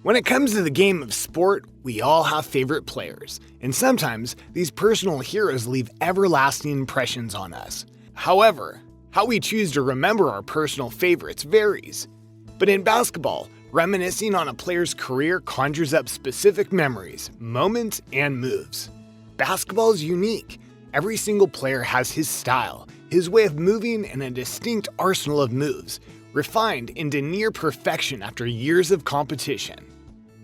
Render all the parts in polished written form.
When it comes to the game of sport, we all have favorite players, and sometimes these personal heroes leave everlasting impressions on us. However, how we choose to remember our personal favorites varies. But in basketball, reminiscing on a player's career conjures up specific memories, moments, and moves. Basketball is unique. Every single player has his style, his way of moving, and a distinct arsenal of moves, refined into near perfection after years of competition.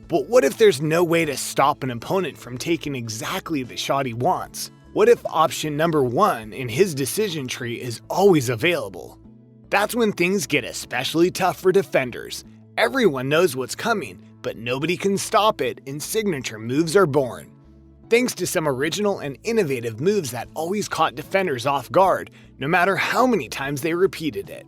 But what if there's no way to stop an opponent from taking exactly the shot he wants? What if option number 1 in his decision tree is always available? That's when things get especially tough for defenders. Everyone knows what's coming, but nobody can stop it, and signature moves are born. Thanks to some original and innovative moves that always caught defenders off guard, no matter how many times they repeated it.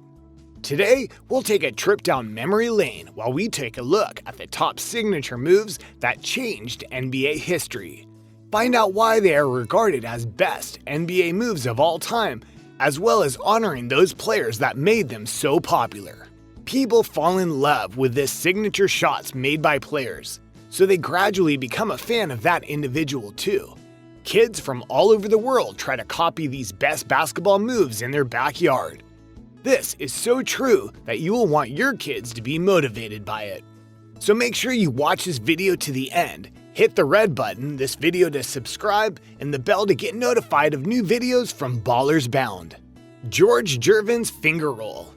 Today, we'll take a trip down memory lane while we take a look at the top signature moves that changed NBA history. Find out why they are regarded as best NBA moves of all time, as well as honoring those players that made them so popular. People fall in love with this signature shots made by players, so they gradually become a fan of that individual too. Kids from all over the world try to copy these best basketball moves in their backyard. This is so true that you will want your kids to be motivated by it. So make sure you watch this video to the end, hit the red button, this video to subscribe, and the bell to get notified of new videos from Ballers Bound. George Gervin's finger roll.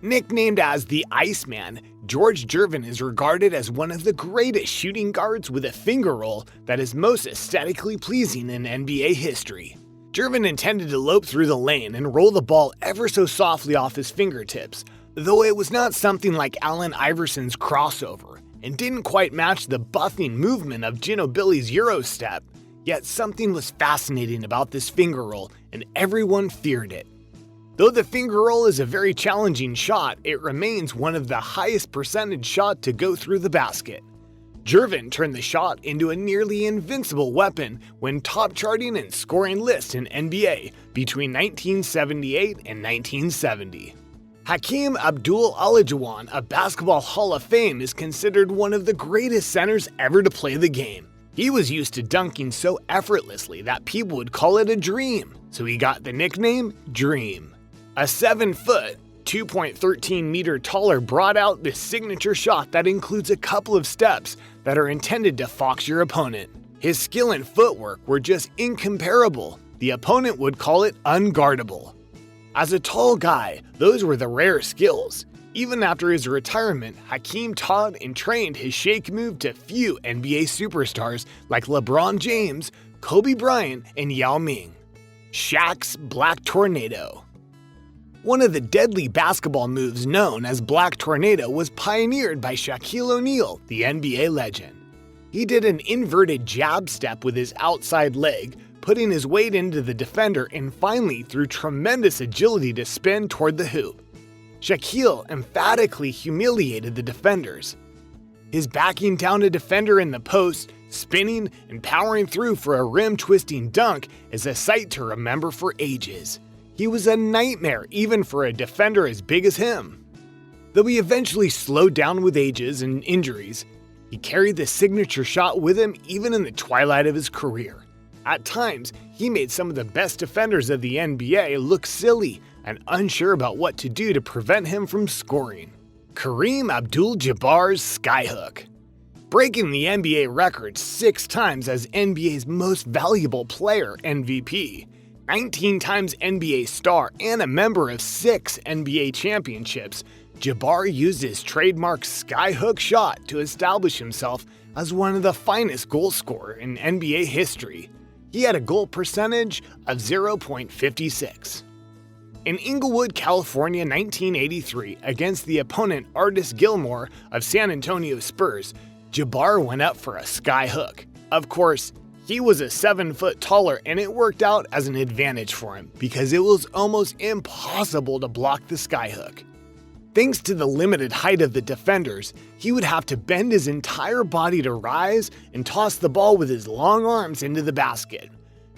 Nicknamed as the Iceman, George Gervin is regarded as one of the greatest shooting guards with a finger roll that is most aesthetically pleasing in NBA history. Gervin intended to lope through the lane and roll the ball ever so softly off his fingertips, though it was not something like Allen Iverson's crossover, and didn't quite match the buffing movement of Ginobili's Euro step, yet something was fascinating about this finger roll, and everyone feared it. Though the finger roll is a very challenging shot, it remains one of the highest percentage shot to go through the basket. Gervin turned the shot into a nearly invincible weapon when top charting and scoring lists in NBA between 1978 and 1970. Hakeem Abdul-Olajuwon of Basketball Hall of Fame is considered one of the greatest centers ever to play the game. He was used to dunking so effortlessly that people would call it a dream, so he got the nickname Dream. A 7-foot, 2.13 meter taller brought out this signature shot that includes a couple of steps that are intended to fox your opponent. His skill and footwork were just incomparable. The opponent would call it unguardable. As a tall guy, those were the rare skills. Even after his retirement, Hakeem taught and trained his shake move to few NBA superstars like LeBron James, Kobe Bryant, and Yao Ming. Shaq's Black Tornado. One of the deadly basketball moves known as Black Tornado was pioneered by Shaquille O'Neal, the NBA legend. He did an inverted jab step with his outside leg, putting his weight into the defender and finally through tremendous agility to spin toward the hoop. Shaquille emphatically humiliated the defenders. His backing down a defender in the post, spinning, and powering through for a rim-twisting dunk is a sight to remember for ages. He was a nightmare even for a defender as big as him. Though he eventually slowed down with ages and injuries, he carried the signature shot with him even in the twilight of his career. At times, he made some of the best defenders of the NBA look silly and unsure about what to do to prevent him from scoring. Kareem Abdul-Jabbar's skyhook. Breaking the NBA record 6 times as NBA's most valuable player MVP, 19 times NBA star and a member of 6 NBA championships, Jabbar used his trademark skyhook shot to establish himself as one of the finest goal scorers in NBA history. He had a goal percentage of 0.56. In Inglewood, California, 1983, against the opponent Artis Gilmore of San Antonio Spurs, Jabbar went up for a skyhook. Of course, he was a 7 foot taller and it worked out as an advantage for him because it was almost impossible to block the skyhook. Thanks to the limited height of the defenders, he would have to bend his entire body to rise and toss the ball with his long arms into the basket.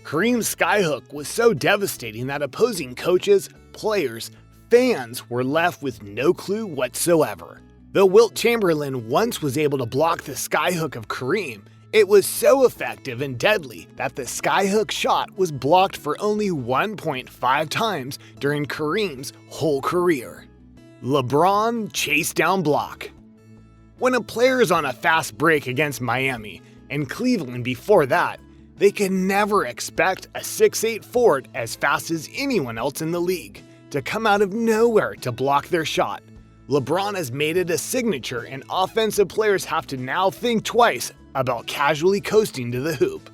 Kareem's skyhook was so devastating that opposing coaches, players, fans were left with no clue whatsoever. Though Wilt Chamberlain once was able to block the skyhook of Kareem, it was so effective and deadly that the skyhook shot was blocked for only 1.5 times during Kareem's whole career. LeBron chase down block. When a player is on a fast break against Miami, and Cleveland before that, they can never expect a 6'8" forward as fast as anyone else in the league to come out of nowhere to block their shot. LeBron has made it a signature, and offensive players have to now think twice about casually coasting to the hoop.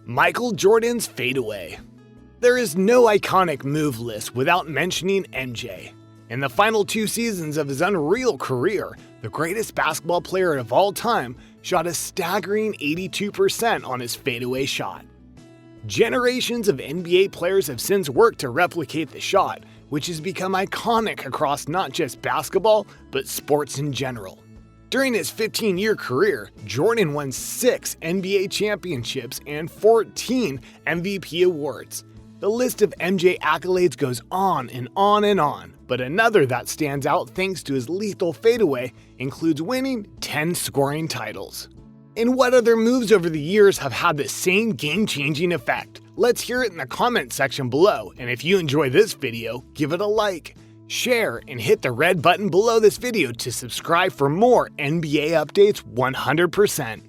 Michael Jordan's fadeaway. There is no iconic move list without mentioning MJ. In the final 2 seasons of his unreal career, the greatest basketball player of all time shot a staggering 82% on his fadeaway shot. Generations of NBA players have since worked to replicate the shot, which has become iconic across not just basketball, but sports in general. During his 15-year career, Jordan won 6 NBA championships and 14 MVP awards. The list of MJ accolades goes on and on and on, but another that stands out thanks to his lethal fadeaway includes winning 10 scoring titles. And what other moves over the years have had the same game-changing effect? Let's hear it in the comment section below, and if you enjoy this video, give it a like, share, and hit the red button below this video to subscribe for more NBA updates 100%.